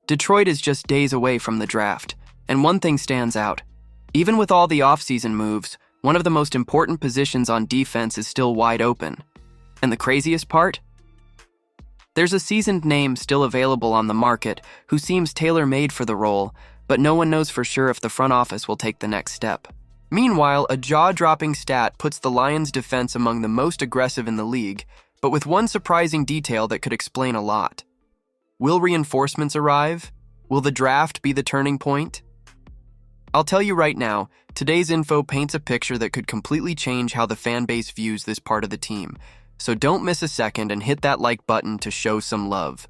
Detroit is just days away from the draft, and one thing stands out. Even with all the offseason moves, one of the most important positions on defense is still wide open. And the craziest part? There's a seasoned name still available on the market who seems tailor-made for the role, but no one knows for sure if the front office will take the next step. Meanwhile, a jaw-dropping stat puts the Lions' defense among the most aggressive in the league, but with one surprising detail that could explain a lot. Will reinforcements arrive? Will the draft be the turning point? I'll tell you right now, today's info paints a picture that could completely change how the fan base views this part of the team, so don't miss a second and hit that like button to show some love.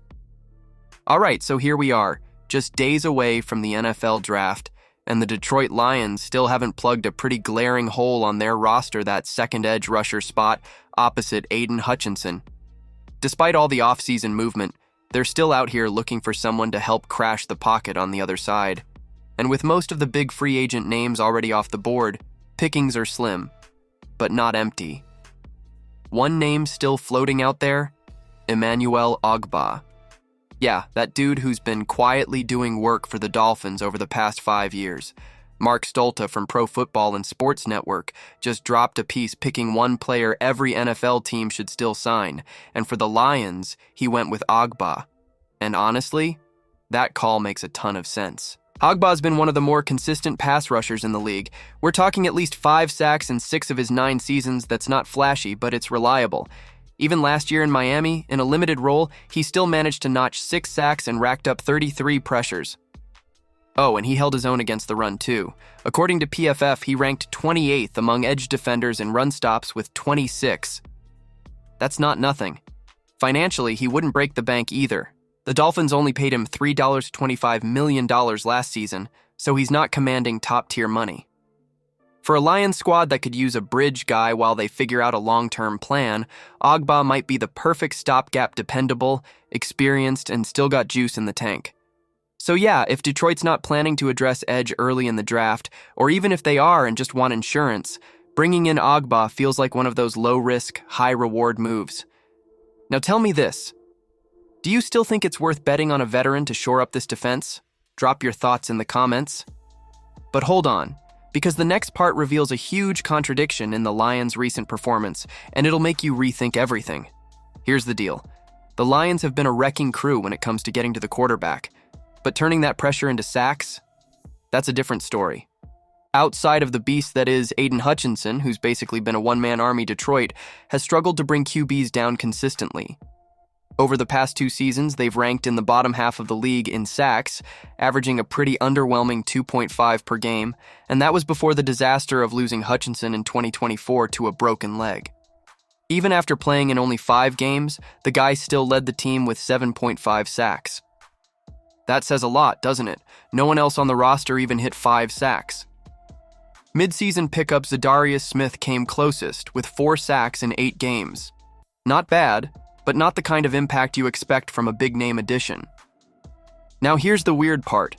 Alright, so here we are, just days away from the NFL draft, and the Detroit Lions still haven't plugged a pretty glaring hole on their roster, that second edge rusher spot opposite Aiden Hutchinson. Despite all the offseason movement, they're still out here looking for someone to help crash the pocket on the other side. And with most of the big free agent names already off the board, pickings are slim, but not empty. One name still floating out there? Emmanuel Ogbah. Yeah, that dude who's been quietly doing work for the Dolphins over the past 5 years. Mark Stolta from Pro Football and Sports Network just dropped a piece picking one player every NFL team should still sign, and for the Lions, he went with Ogbah. And honestly, that call makes a ton of sense. Ogbah's been one of the more consistent pass rushers in the league. We're talking at least 5 sacks in 6 of his 9 seasons. That's not flashy, but it's reliable. Even last year in Miami, in a limited role, he still managed to notch 6 sacks and racked up 33 pressures. Oh, and he held his own against the run too. According to PFF, he ranked 28th among edge defenders in run stops with 26. That's not nothing. Financially, he wouldn't break the bank either. The Dolphins only paid him $3.25 million last season, so he's not commanding top-tier money. For a Lions squad that could use a bridge guy while they figure out a long-term plan, Ogbah might be the perfect stopgap, dependable, experienced, and still got juice in the tank. So yeah, if Detroit's not planning to address edge early in the draft, or even if they are and just want insurance, bringing in Ogbah feels like one of those low-risk, high-reward moves. Now tell me this. Do you still think it's worth betting on a veteran to shore up this defense? Drop your thoughts in the comments. But hold on, because the next part reveals a huge contradiction in the Lions' recent performance, and it'll make you rethink everything. Here's the deal. The Lions have been a wrecking crew when it comes to getting to the quarterback, but turning that pressure into sacks? That's a different story. Outside of the beast that is Aiden Hutchinson, who's basically been a one-man army, Detroit has struggled to bring QBs down consistently. Over the past 2 seasons, they've ranked in the bottom half of the league in sacks, averaging a pretty underwhelming 2.5 per game, and that was before the disaster of losing Hutchinson in 2024 to a broken leg. Even after playing in only 5 games, the guy still led the team with 7.5 sacks. That says a lot, doesn't it? No one else on the roster even hit 5 sacks. Mid-season pickup Zadarius Smith came closest, with 4 sacks in 8 games. Not bad, but not the kind of impact you expect from a big-name addition. Now here's the weird part.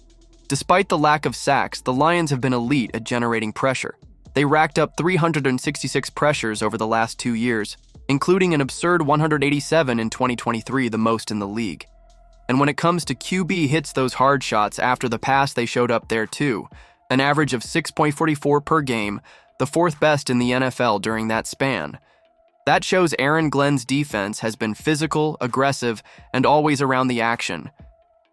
Despite the lack of sacks, the Lions have been elite at generating pressure. They racked up 366 pressures over the last 2 years, including an absurd 187 in 2023, the most in the league. And when it comes to QB hits those hard shots after the pass, they showed up there too. An average of 6.44 per game, the 4th best in the NFL during that span. That shows Aaron Glenn's defense has been physical, aggressive, and always around the action.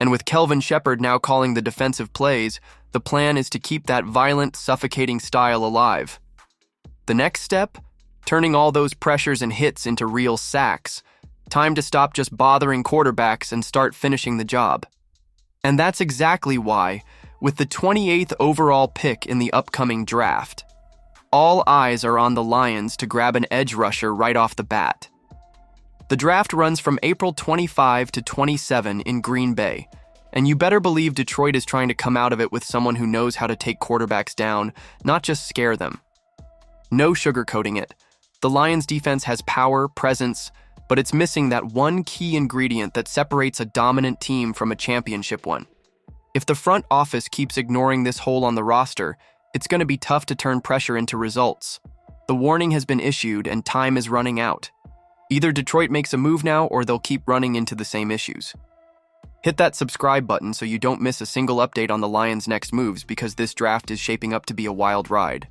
And with Kelvin Shepard now calling the defensive plays, the plan is to keep that violent, suffocating style alive. The next step? Turning all those pressures and hits into real sacks. Time to stop just bothering quarterbacks and start finishing the job. And that's exactly why, with the 28th overall pick in the upcoming draft, all eyes are on the Lions to grab an edge rusher right off the bat. The draft runs from April 25 to 27 in Green Bay, and you better believe Detroit is trying to come out of it with someone who knows how to take quarterbacks down, not just scare them. No sugarcoating it. The Lions' defense has power, presence, but it's missing that one key ingredient that separates a dominant team from a championship one. If the front office keeps ignoring this hole on the roster, it's going to be tough to turn pressure into results. The warning has been issued and time is running out. Either Detroit makes a move now or they'll keep running into the same issues. Hit that subscribe button so you don't miss a single update on the Lions' next moves because this draft is shaping up to be a wild ride.